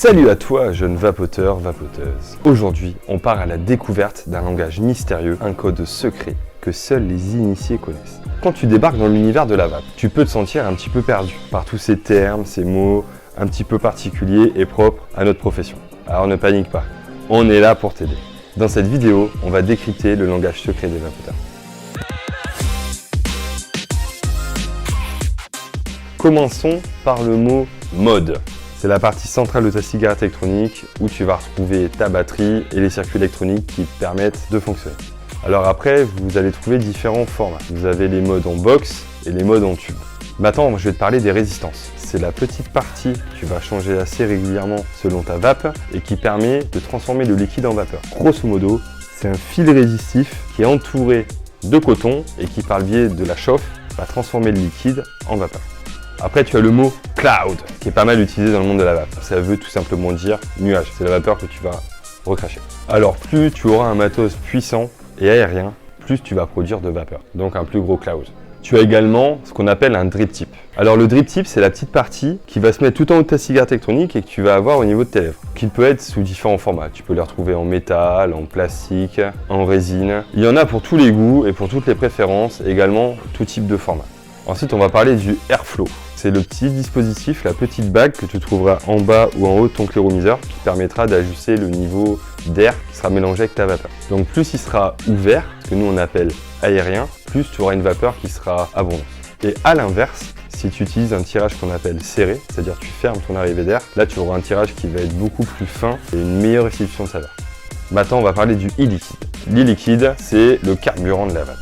Salut à toi, jeune vapoteur, vapoteuse. Aujourd'hui, on part à la découverte d'un langage mystérieux, un code secret que seuls les initiés connaissent. Quand tu débarques dans l'univers de la vape, tu peux te sentir un petit peu perdu par tous ces termes, ces mots un petit peu particuliers et propres à notre profession. Alors ne panique pas, on est là pour t'aider. Dans cette vidéo, on va décrypter le langage secret des vapoteurs. Commençons par le mot mode. C'est la partie centrale de ta cigarette électronique où tu vas retrouver ta batterie et les circuits électroniques qui te permettent de fonctionner. Alors après, vous allez trouver différents formats. Vous avez les modes en box et les modes en tube. Maintenant, je vais te parler des résistances. C'est la petite partie que tu vas changer assez régulièrement selon ta vape et qui permet de transformer le liquide en vapeur. Grosso modo, c'est un fil résistif qui est entouré de coton et qui, par le biais de la chauffe, va transformer le liquide en vapeur. Après, tu as le mot cloud, qui est pas mal utilisé dans le monde de la vape. Ça veut tout simplement dire nuage. C'est la vapeur que tu vas recracher. Alors, plus tu auras un matos puissant et aérien, plus tu vas produire de vapeur. Donc, un plus gros cloud. Tu as également ce qu'on appelle un drip tip. Alors, le drip tip, c'est la petite partie qui va se mettre tout en haut de ta cigarette électronique et que tu vas avoir au niveau de tes lèvres. Qui peut être sous différents formats. Tu peux les retrouver en métal, en plastique, en résine. Il y en a pour tous les goûts et pour toutes les préférences, également tout type de format. Ensuite, on va parler du Airflow. C'est le petit dispositif, la petite bague que tu trouveras en bas ou en haut de ton cléromiseur qui permettra d'ajuster le niveau d'air qui sera mélangé avec ta vapeur. Donc plus il sera ouvert, ce que nous on appelle aérien, plus tu auras une vapeur qui sera abondante. Et à l'inverse, si tu utilises un tirage qu'on appelle serré, c'est-à-dire tu fermes ton arrivée d'air, là tu auras un tirage qui va être beaucoup plus fin et une meilleure restitution de saveur. Maintenant, on va parler du e-liquide. L'e-liquide, c'est le carburant de la vape.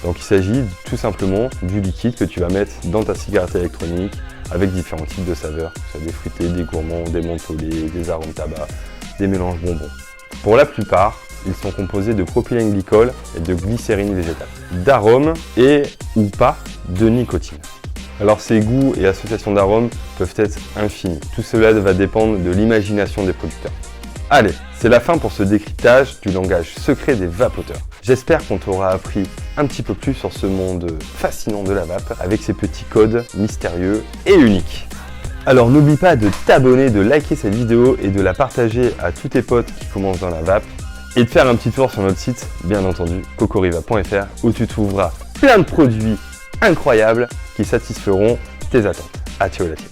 Donc il s'agit tout simplement du liquide que tu vas mettre dans ta cigarette électronique avec différents types de saveurs, que ce soit des fruités, des gourmands, des mentholés, des arômes tabac, des mélanges bonbons. Pour la plupart, ils sont composés de propylène glycol et de glycérine végétale, d'arômes et ou pas de nicotine. Alors ces goûts et associations d'arômes peuvent être infinis. Tout cela va dépendre de l'imagination des producteurs. Allez, c'est la fin pour ce décryptage du langage secret des vapoteurs. J'espère qu'on t'aura appris un petit peu plus sur ce monde fascinant de la vape avec ses petits codes mystérieux et uniques. Alors n'oublie pas de t'abonner, de liker cette vidéo et de la partager à tous tes potes qui commencent dans la vape et de faire un petit tour sur notre site, bien entendu, cocoriva.fr où tu trouveras plein de produits incroyables qui satisferont tes attentes. À ciao la team.